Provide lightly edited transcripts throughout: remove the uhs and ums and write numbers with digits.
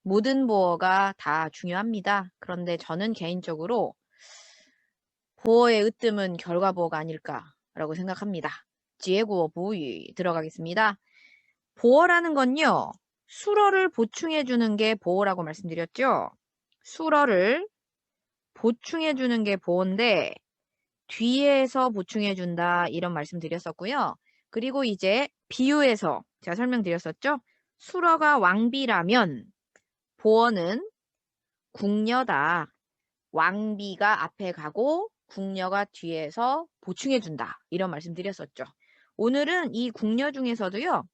모든 보어가 다 중요합니다. 그런데 저는 개인적으로 보어의 으뜸은 결과 보어가 아닐까라고 생각합니다. 지혜구어 보유 들어가겠습니다. 보어라는 건요. 수어를 보충해 주는 게 보어라고 말씀드렸죠. 수어를 보충해 주는 게 보어인데 뒤에서 보충해 준다 이런 말씀 드렸었고요. 그리고 이제 비유에서 제가 설명드렸었죠. 수어가 왕비라면 보어는 궁녀다. 왕비가 앞에 가고 궁녀가 뒤에서 보충해 준다. 이런 말씀 드렸었죠. 오늘은 이 궁녀 중에서도요.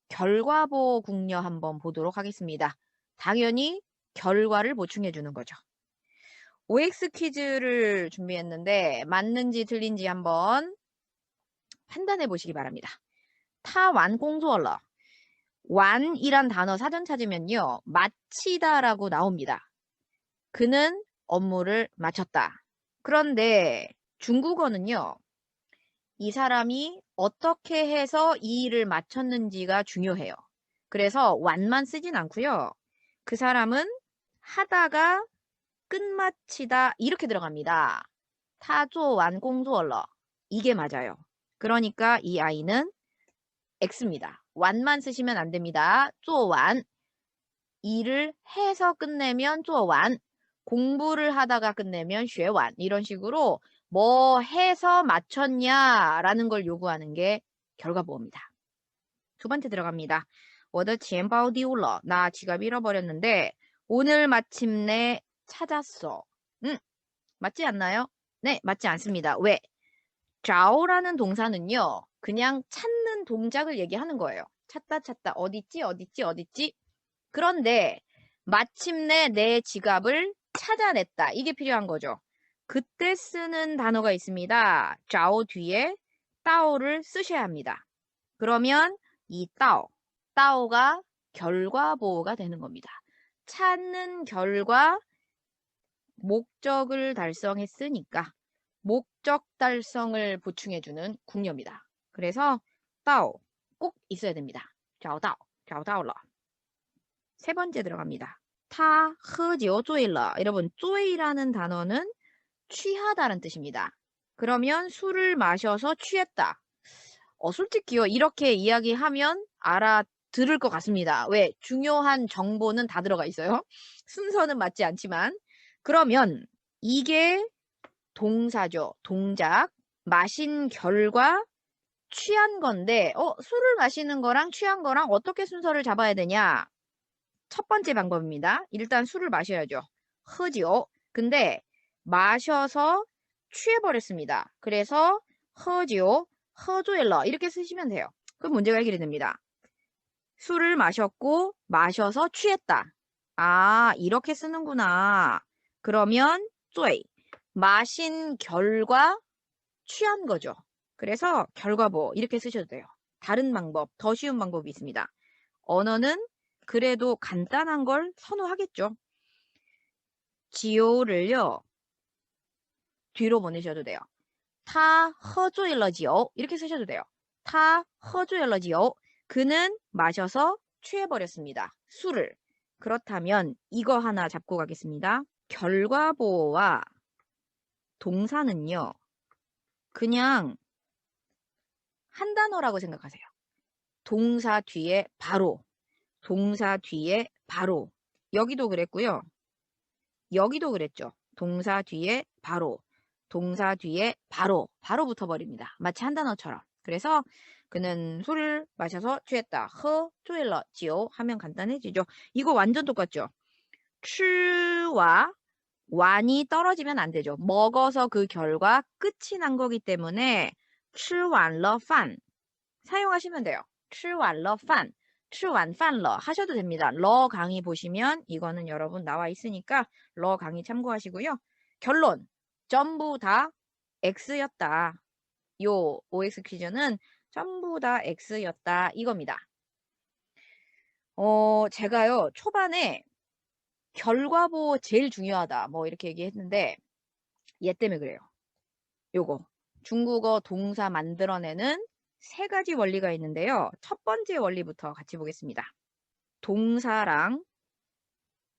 결과보 궁녀 한번 보도록 하겠습니다. 당연히 결과를 보충해 주는 거죠. OX 퀴즈를 준비했는데 맞는지 틀린지 한번 판단해 보시기 바랍니다. 타완공조얼러 완이란 단어 사전 찾으면요. 마치다라고 나옵니다. 그는 업무를 마쳤다. 그런데 중국어는요. 이 사람이 어떻게 해서 이 일을 마쳤는지가 중요해요. 그래서 완만 쓰진 않고요. 그 사람은 하다가 끝마치다 이렇게 들어갑니다. 타조완 공조얼러 이게 맞아요. 그러니까 이 아이는 X입니다. 완만 쓰시면 안 됩니다. 쪼완 일을 해서 끝내면 쪼완 공부를 하다가 끝내면 쉐완 이런 식으로 뭐 해서 맞췄냐라는 걸 요구하는 게 결과보호입니다. 두 번째 들어갑니다. 我的钱包丢了. 나 지갑 잃어버렸는데 오늘 마침내 찾았어. 맞지 않나요? 네, 맞지 않습니다. 왜?找라는 동사는요. 그냥 찾는 동작을 얘기하는 거예요. 찾다 찾다 어딨지 어딨지 어딨지. 그런데 마침내 내 지갑을 찾아냈다. 이게 필요한 거죠. 그때 쓰는 단어가 있습니다. 找 뒤에 따오를 쓰셔야 합니다. 그러면 이 따오가 결과 보호가 되는 겁니다. 찾는 결과 목적을 달성했으니까 목적 달성을 보충해주는 궁녀입니다. 그래서 따오 꼭 있어야 됩니다. 找到了. 세 번째 들어갑니다. 타喝酒醉了. 여러분 醉라는 단어는 취하다는 뜻입니다. 그러면 술을 마셔서 취했다. 솔직히요. 이렇게 이야기하면 알아들을 것 같습니다. 왜? 중요한 정보는 다 들어가 있어요. 순서는 맞지 않지만. 그러면 이게 동사죠. 동작. 마신 결과 취한 건데 술을 마시는 거랑 취한 거랑 어떻게 순서를 잡아야 되냐? 첫 번째 방법입니다. 일단 술을 마셔야죠. 허지요. 근데 마셔서 취해버렸습니다. 그래서 허지요. 허조엘러 이렇게 쓰시면 돼요. 그럼 문제가 해결이 됩니다. 술을 마셨고 마셔서 취했다. 아, 이렇게 쓰는구나. 그러면 쪼이 마신 결과 취한 거죠. 그래서 결과보 이렇게 쓰셔도 돼요. 다른 방법, 더 쉬운 방법이 있습니다. 언어는 그래도 간단한 걸 선호하겠죠. 지오를요. 뒤로 보내셔도 돼요. 타 허조일러지요. 이렇게 쓰셔도 돼요. 타 허조일러지요. 그는 마셔서 취해버렸습니다. 술을. 그렇다면 이거 하나 잡고 가겠습니다. 결과보호와 동사는요. 그냥 한 단어라고 생각하세요. 동사 뒤에 바로. 동사 뒤에 바로. 여기도 그랬고요. 여기도 그랬죠. 동사 뒤에 바로. 동사 뒤에 바로. 바로 붙어버립니다. 마치 한 단어처럼. 그래서 그는 술을 마셔서 취했다. 허, 쪼일러, 지오 하면 간단해지죠. 이거 완전 똑같죠. 취와 완이 떨어지면 안 되죠. 먹어서 그 결과 끝이 난 거기 때문에 吃完了饭 사용하시면 돼요. 吃完了饭 吃完饭了 하셔도 됩니다. 러 강의 보시면 이거는 여러분 나와 있으니까 러 강의 참고하시고요. 결론 전부 다 X였다. 요 OX 퀴즈는 전부 다 X였다 이겁니다. 제가요 초반에 결과보 제일 중요하다 뭐 이렇게 얘기했는데 얘 때문에 그래요. 요거 중국어 동사 만들어내는 세 가지 원리가 있는데요. 첫 번째 원리부터 같이 보겠습니다. 동사랑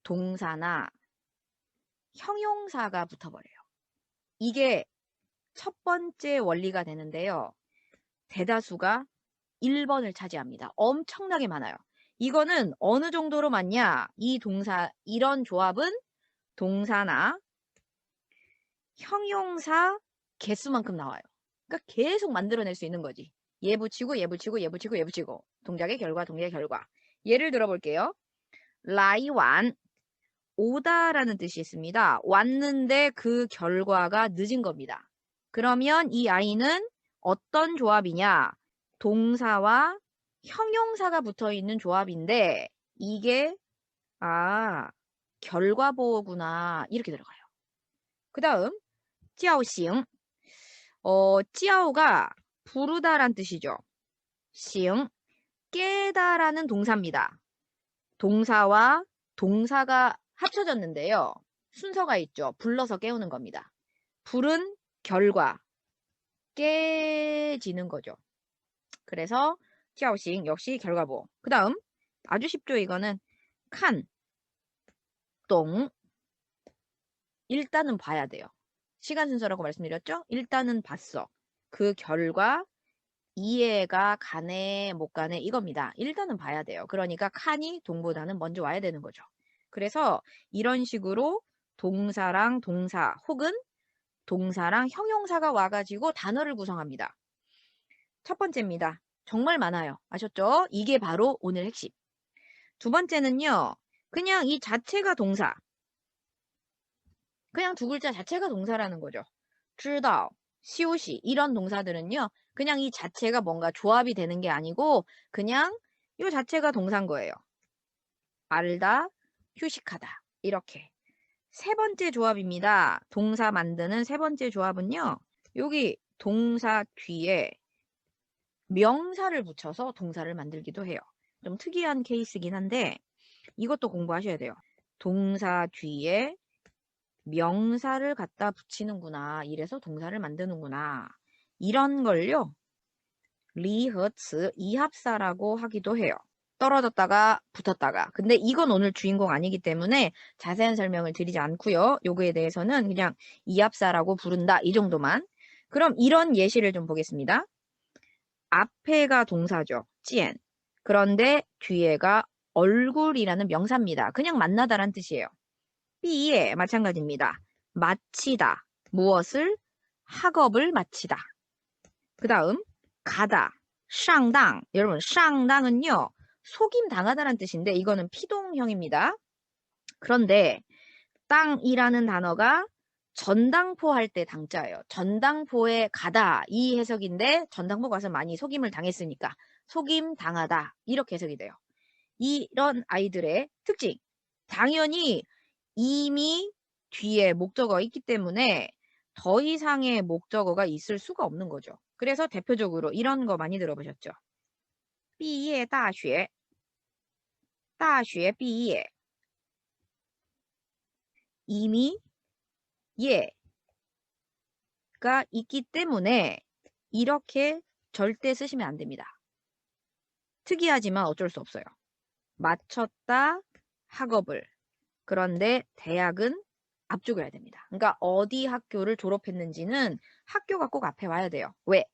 동사나 형용사가 붙어버려요. 이게 첫 번째 원리가 되는데요. 대다수가 1번을 차지합니다. 엄청나게 많아요. 이거는 어느 정도로 많냐? 이 동사, 이런 조합은 동사나 형용사 개수만큼 나와요. 그러니까 계속 만들어낼 수 있는 거지. 얘 붙이고 얘 붙이고 얘 붙이고 얘 붙이고 동작의 결과 동작의 결과. 예를 들어볼게요. 라이완 오다라는 뜻이 있습니다. 왔는데 그 결과가 늦은 겁니다. 그러면 이 아이는 어떤 조합이냐? 동사와 형용사가 붙어있는 조합인데 이게 결과보구나 이렇게 들어가요. 그 다음 찌아오싱 찌아오가 부르다란 뜻이죠. 싱 깨다라는 동사입니다. 동사와 동사가 합쳐졌는데요. 순서가 있죠. 불러서 깨우는 겁니다. 불은 결과, 깨지는 거죠. 그래서 찌아오싱 역시 결과보. 그 다음 아주 쉽죠. 이거는 칸, 똥 일단은 봐야 돼요. 시간 순서라고 말씀드렸죠? 일단은 봤어. 그 결과 이해가 가네 못 가네 이겁니다. 일단은 봐야 돼요. 그러니까 칸이 동보다는 먼저 와야 되는 거죠. 그래서 이런 식으로 동사랑 동사 혹은 동사랑 형용사가 와가지고 단어를 구성합니다. 첫 번째입니다. 정말 많아요. 아셨죠? 이게 바로 오늘 핵심. 두 번째는요. 그냥 이 자체가 동사. 그냥 두 글자 자체가 동사라는 거죠. 知道, 休息 이런 동사들은요. 그냥 이 자체가 뭔가 조합이 되는 게 아니고 그냥 이 자체가 동사인 거예요. 알다, 휴식하다 이렇게. 세 번째 조합입니다. 동사 만드는 세 번째 조합은요. 여기 동사 뒤에 명사를 붙여서 동사를 만들기도 해요. 좀 특이한 케이스긴 한데 이것도 공부하셔야 돼요. 동사 뒤에 명사를 갖다 붙이는구나. 이래서 동사를 만드는구나. 이런 걸요. 리허츠 이합사라고 하기도 해요. 떨어졌다가 붙었다가. 근데 이건 오늘 주인공 아니기 때문에 자세한 설명을 드리지 않고요. 요거에 대해서는 그냥 이합사라고 부른다. 이 정도만. 그럼 이런 예시를 좀 보겠습니다. 앞에가 동사죠. 찌엔. 그런데 뒤에가 얼굴이라는 명사입니다. 그냥 만나다란 뜻이에요. 삐에 마찬가지입니다. 마치다. 무엇을? 학업을 마치다. 그 다음 가다. 쌍당. 여러분 쌍당은요. 속임 당하다란 뜻인데 이거는 피동형입니다. 그런데 땅이라는 단어가 전당포 할 때 당자예요. 전당포에 가다 이 해석인데 전당포 가서 많이 속임을 당했으니까 속임 당하다 이렇게 해석이 돼요. 이런 아이들의 특징. 당연히 이미 뒤에 목적어가 있기 때문에 더 이상의 목적어가 있을 수가 없는 거죠. 그래서 대표적으로 이런 거 많이 들어보셨죠? 毕业大学, 大学毕业. 이미 예가 있기 때문에 이렇게 절대 쓰시면 안 됩니다. 특이하지만 어쩔 수 없어요. 마쳤다 학업을. 그런데 대학은 앞쪽에 해야 됩니다. 그러니까 어디 학교를 졸업했는지는 학교가 꼭 앞에 와야 돼요. 왜?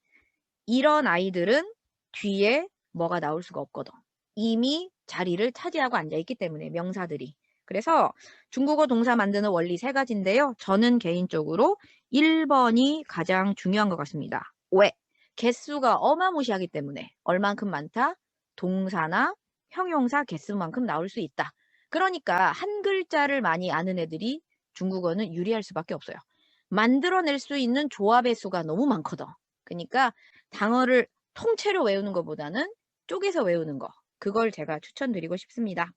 이런 아이들은 뒤에 뭐가 나올 수가 없거든. 이미 자리를 차지하고 앉아있기 때문에 명사들이. 그래서 중국어 동사 만드는 원리 세 가지인데요. 저는 개인적으로 1번이 가장 중요한 것 같습니다. 왜? 개수가 어마무시하기 때문에 얼만큼 많다? 동사나 형용사 개수만큼 나올 수 있다. 그러니까 한 글자를 많이 아는 애들이 중국어는 유리할 수밖에 없어요. 만들어낼 수 있는 조합의 수가 너무 많거든. 그러니까 단어를 통째로 외우는 것보다는 쪼개서 외우는 거. 그걸 제가 추천드리고 싶습니다.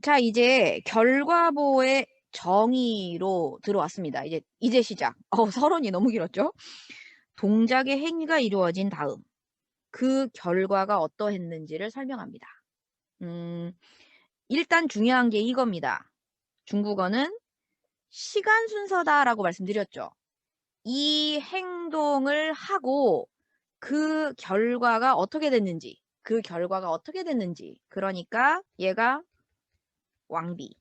자, 이제 결과보의 정의로 들어왔습니다. 이제 시작. 서론이 너무 길었죠? 동작의 행위가 이루어진 다음 그 결과가 어떠했는지를 설명합니다. 일단 중요한 게 이겁니다. 중국어는 시간 순서다라고 말씀드렸죠. 이 행동을 하고 그 결과가 어떻게 됐는지 그러니까 얘가 왕비.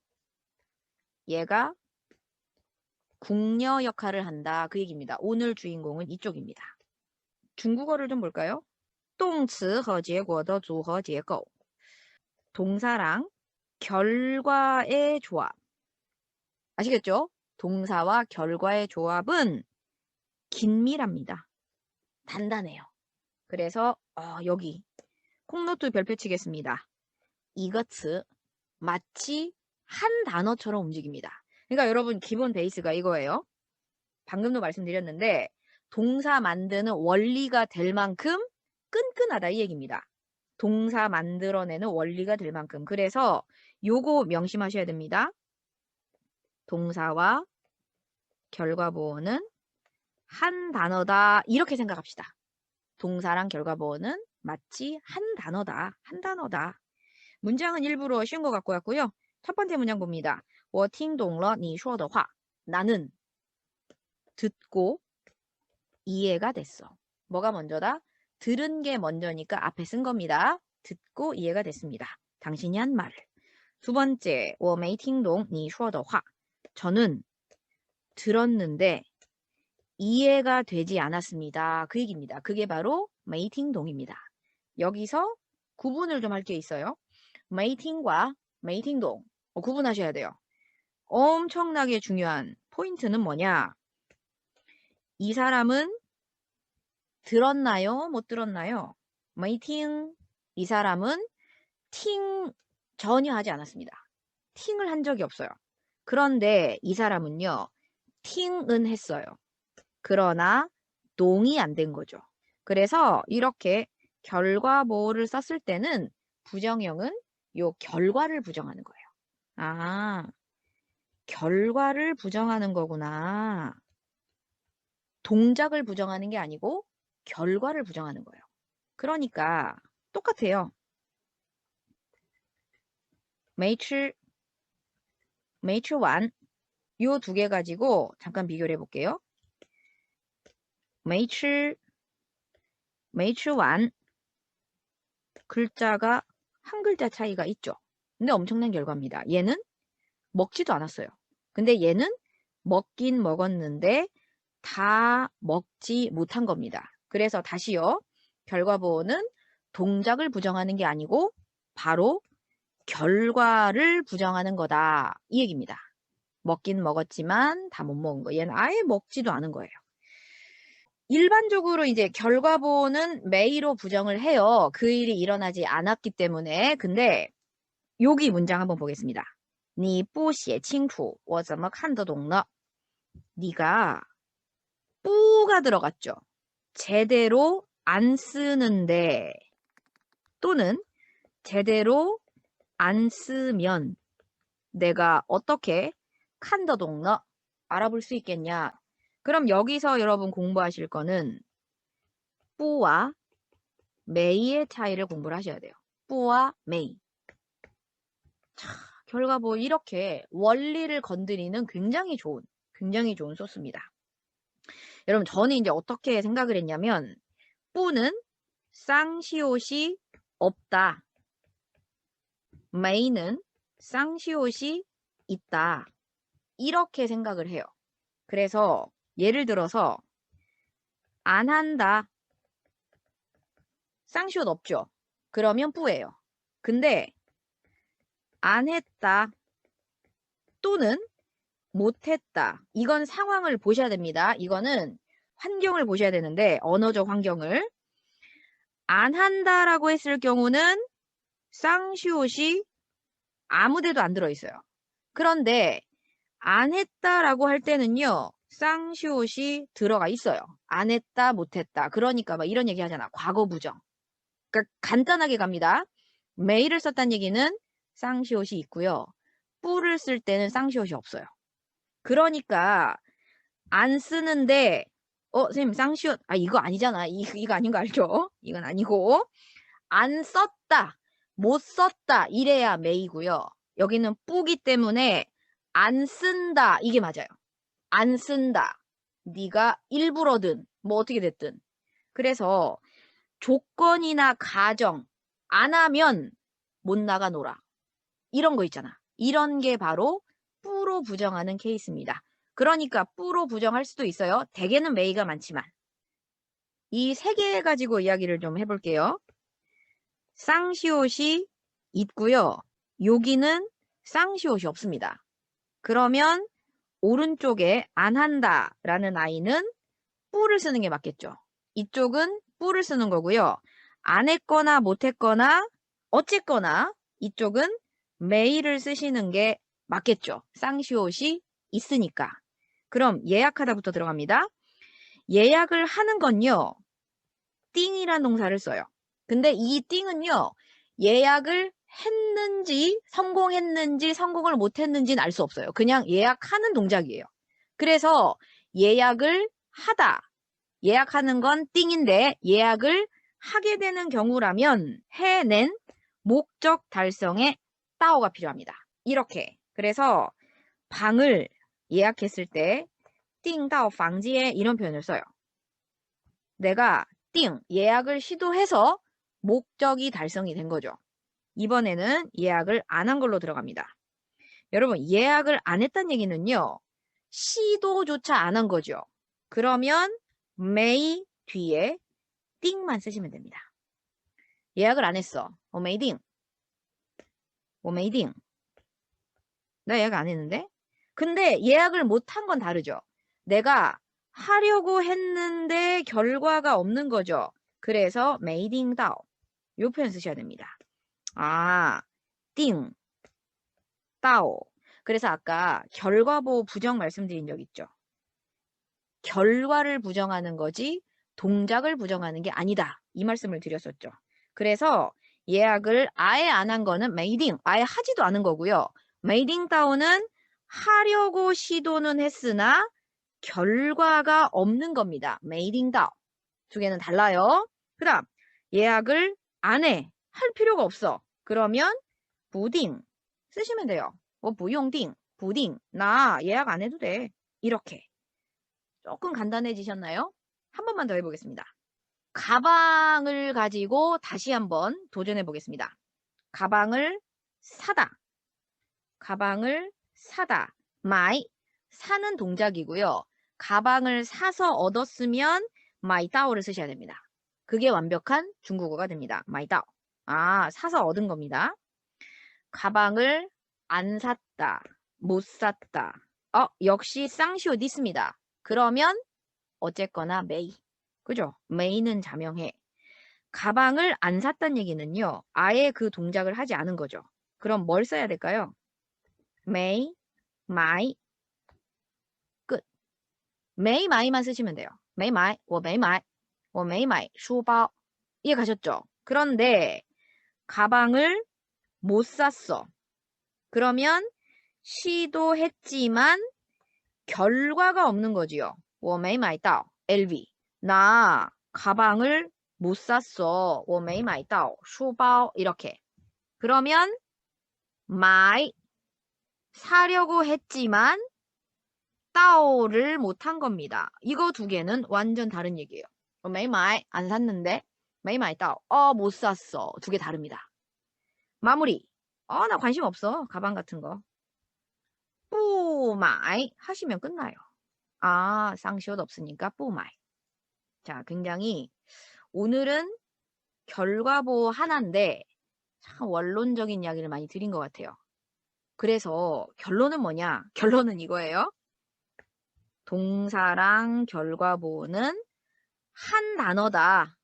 얘가 궁녀 역할을 한다. 그 얘기입니다. 오늘 주인공은 이쪽입니다. 중국어를 좀 볼까요? 动词和结果的组合结构. 동사랑 결과의 조합. 아시겠죠? 동사와 결과의 조합은 긴밀합니다. 단단해요. 그래서 여기 콩노트 별표 치겠습니다. 이것츠 마치 한 단어처럼 움직입니다. 그러니까 여러분 기본 베이스가 이거예요. 방금도 말씀드렸는데 동사 만드는 원리가 될 만큼 끈끈하다 이 얘기입니다. 동사 만들어내는 원리가 될 만큼. 그래서 요거 명심하셔야 됩니다. 동사와 결과보어는 한 단어다. 이렇게 생각합시다. 동사랑 결과보어는 마치 한 단어다. 한 단어다. 문장은 일부러 쉬운 것 갖고 왔고요. 첫 번째 문장 봅니다. 我听懂了你说的话. 나는 듣고 이해가 됐어. 뭐가 먼저다? 들은 게 먼저니까 앞에 쓴 겁니다. 듣고 이해가 됐습니다. 당신이 한 말. 두 번째, 我没听懂你说的话. 저는 들었는데 이해가 되지 않았습니다. 그 얘기입니다. 그게 바로 没听懂입니다. 여기서 구분을 좀 할 게 있어요. 没听과 没听懂 구분하셔야 돼요. 엄청나게 중요한 포인트는 뭐냐? 이 사람은 들었나요? 못 들었나요? 没听. 이 사람은 팅 전혀 하지 않았습니다. 팅을 한 적이 없어요. 그런데 이 사람은요. 팅은 했어요. 그러나 동이 안 된 거죠. 그래서 이렇게 결과보호를 썼을 때는 부정형은 요 결과를 부정하는 거예요. 아, 결과를 부정하는 거구나. 동작을 부정하는 게 아니고 결과를 부정하는 거예요. 그러니까 똑같아요. 没吃完. 요 두 개 가지고 잠깐 비교를 해볼게요. 没吃完. 글자가 한 글자 차이가 있죠. 근데 엄청난 결과입니다. 얘는 먹지도 않았어요. 근데 얘는 먹긴 먹었는데 다 먹지 못한 겁니다. 그래서 다시요. 결과보호는 동작을 부정하는 게 아니고 바로 결과를 부정하는 거다. 이 얘기입니다. 먹긴 먹었지만 다 못 먹은 거. 얘는 아예 먹지도 않은 거예요. 일반적으로 이제 결과보호는 매이로 부정을 해요. 그 일이 일어나지 않았기 때문에. 근데 여기 문장 한번 보겠습니다. 你不写清楚我怎么看得懂呢? 네가 뿌가 들어갔죠. 제대로 안 쓰는데 또는 제대로 안 쓰면 내가 어떻게 칸더동너 알아볼 수 있겠냐. 그럼 여기서 여러분 공부하실 거는 뿌와 메이의 차이를 공부를 하셔야 돼요. 뿌와 메이. 자, 결과 뭐 이렇게 원리를 건드리는 굉장히 좋은 소스입니다. 여러분 저는 이제 어떻게 생각을 했냐면 뿌는 쌍시옷이 없다. 메이는 쌍시옷이 있다. 이렇게 생각을 해요. 그래서 예를 들어서 안 한다. 쌍시옷 없죠. 그러면 뿌예요. 근데 안 했다. 또는 못했다. 이건 상황을 보셔야 됩니다. 이거는 환경을 보셔야 되는데 언어적 환경을. 안 한다라고 했을 경우는 쌍시옷이 아무데도 안 들어있어요. 그런데 안 했다라고 할 때는요. 쌍시옷이 들어가 있어요. 안 했다, 못했다. 그러니까 막 이런 얘기 하잖아. 과거 부정. 그러니까 간단하게 갑니다. 메이를 썼다는 얘기는 쌍시옷이 있고요. 뿌를 쓸 때는 쌍시옷이 없어요. 그러니까 안 쓰는데 선생님 쌍시옷 이거 아니잖아. 이거 아닌 거 알죠? 이건 아니고 안 썼다. 못 썼다. 이래야 메이고요. 여기는 뿌기 때문에 안 쓴다. 이게 맞아요. 안 쓴다. 네가 일부러든 뭐 어떻게 됐든. 그래서 조건이나 가정 안 하면 못 나가 놀아. 이런 거 있잖아. 이런 게 바로 뿌로 부정하는 케이스입니다. 그러니까 뿌로 부정할 수도 있어요. 대개는 메이가 많지만. 이 세 개 가지고 이야기를 좀 해볼게요. 쌍시옷이 있고요. 여기는 쌍시옷이 없습니다. 그러면 오른쪽에 안 한다라는 아이는 뿌를 쓰는 게 맞겠죠. 이쪽은 뿌를 쓰는 거고요. 안 했거나 못 했거나 어쨌거나 이쪽은 메이를 쓰시는 게 맞겠죠. 쌍시옷이 있으니까. 그럼 예약하다부터 들어갑니다. 예약을 하는 건요. 띵이란 동사를 써요. 근데 이 띵은요. 예약을 했는지 성공했는지 성공을 못했는지는 알 수 없어요. 그냥 예약하는 동작이에요. 그래서 예약을 하다. 예약하는 건 띵인데 예약을 하게 되는 경우라면 해낸 목적 달성에 따오가 필요합니다. 이렇게. 그래서 방을 예약했을 때 띵到 방지에 이런 표현을 써요. 내가 띵 예약을 시도해서 목적이 달성이 된 거죠. 이번에는 예약을 안 한 걸로 들어갑니다. 여러분 예약을 안 했다는 얘기는요. 시도조차 안 한 거죠. 그러면 메이 뒤에 띵만 쓰시면 됩니다. 예약을 안 했어. 我没订. 我没订. 나 예약 안 했는데? 근데 예약을 못한 건 다르죠. 내가 하려고 했는데 결과가 없는 거죠. 그래서 没订到. 요 표현 쓰셔야 됩니다. 아, 订, 到. 그래서 아까 결과보 부정 말씀드린 적 있죠. 결과를 부정하는 거지 동작을 부정하는 게 아니다. 이 말씀을 드렸었죠. 그래서 예약을 아예 안 한 거는 메이딩, 아예 하지도 않은 거고요. 메이딩 다운은 하려고 시도는 했으나 결과가 없는 겁니다. 메이딩 다운. 두 개는 달라요. 그 다음 예약을 안 해. 할 필요가 없어. 그러면 부딩 쓰시면 돼요. 뭐 부용딩, 부딩. 나 예약 안 해도 돼. 이렇게. 조금 간단해지셨나요? 한 번만 더 해보겠습니다. 가방을 가지고 다시 한번 도전해 보겠습니다. 가방을 사다. 가방을 사다. 마이. 사는 동작이고요. 가방을 사서 얻었으면 마이다오를 쓰셔야 됩니다. 그게 완벽한 중국어가 됩니다. 마이다오. 아, 사서 얻은 겁니다. 가방을 안 샀다. 못 샀다. 역시 쌍시옷 있습니다. 그러면 어쨌거나 메이. 그죠? 메이는 자명해. 가방을 안 샀다는 얘기는요. 아예 그 동작을 하지 않은 거죠. 그럼 뭘 써야 될까요? 메이, 마이, 끝. 메이, 마이만 쓰시면 돼요. 메이, 마이, 我没买,我没买书包. 이해 가셨죠? 그런데 가방을 못 샀어. 그러면 시도했지만 결과가 없는 거지요. 我没买到 LV. 나 가방을 못 샀어. 我没买到书包 이렇게. 그러면買 사려고 했지만 따오를 못한 겁니다. 이거 두 개는 완전 다른 얘기예요. 我没买 안 샀는데 没买到 못 샀어. 두 개 다릅니다. 마무리. 나 관심 없어. 가방 같은 거. 不买 하시면 끝나요. 쌍시옷 없으니까 不买. 자, 굉장히 오늘은 결과보 하나인데 참 원론적인 이야기를 많이 드린 것 같아요. 그래서 결론은 뭐냐? 결론은 이거예요. 동사랑 결과보는 한 단어다.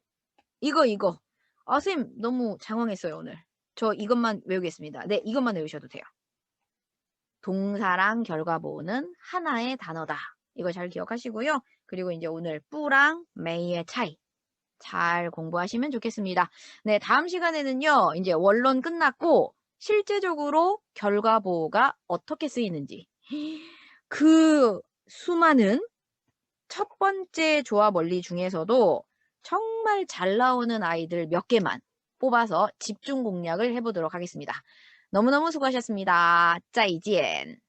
이거. 선생님 너무 장황했어요, 오늘. 저 이것만 외우겠습니다. 네, 이것만 외우셔도 돼요. 동사랑 결과보는 하나의 단어다. 이거 잘 기억하시고요. 그리고 이제 오늘 뿌랑 메이의 차이 잘 공부하시면 좋겠습니다. 네, 다음 시간에는요. 이제 원론 끝났고 실제적으로 결과보가 어떻게 쓰이는지 그 수많은 첫 번째 조합 원리 중에서도 정말 잘 나오는 아이들 몇 개만 뽑아서 집중 공략을 해보도록 하겠습니다. 너무너무 수고하셨습니다. 再见.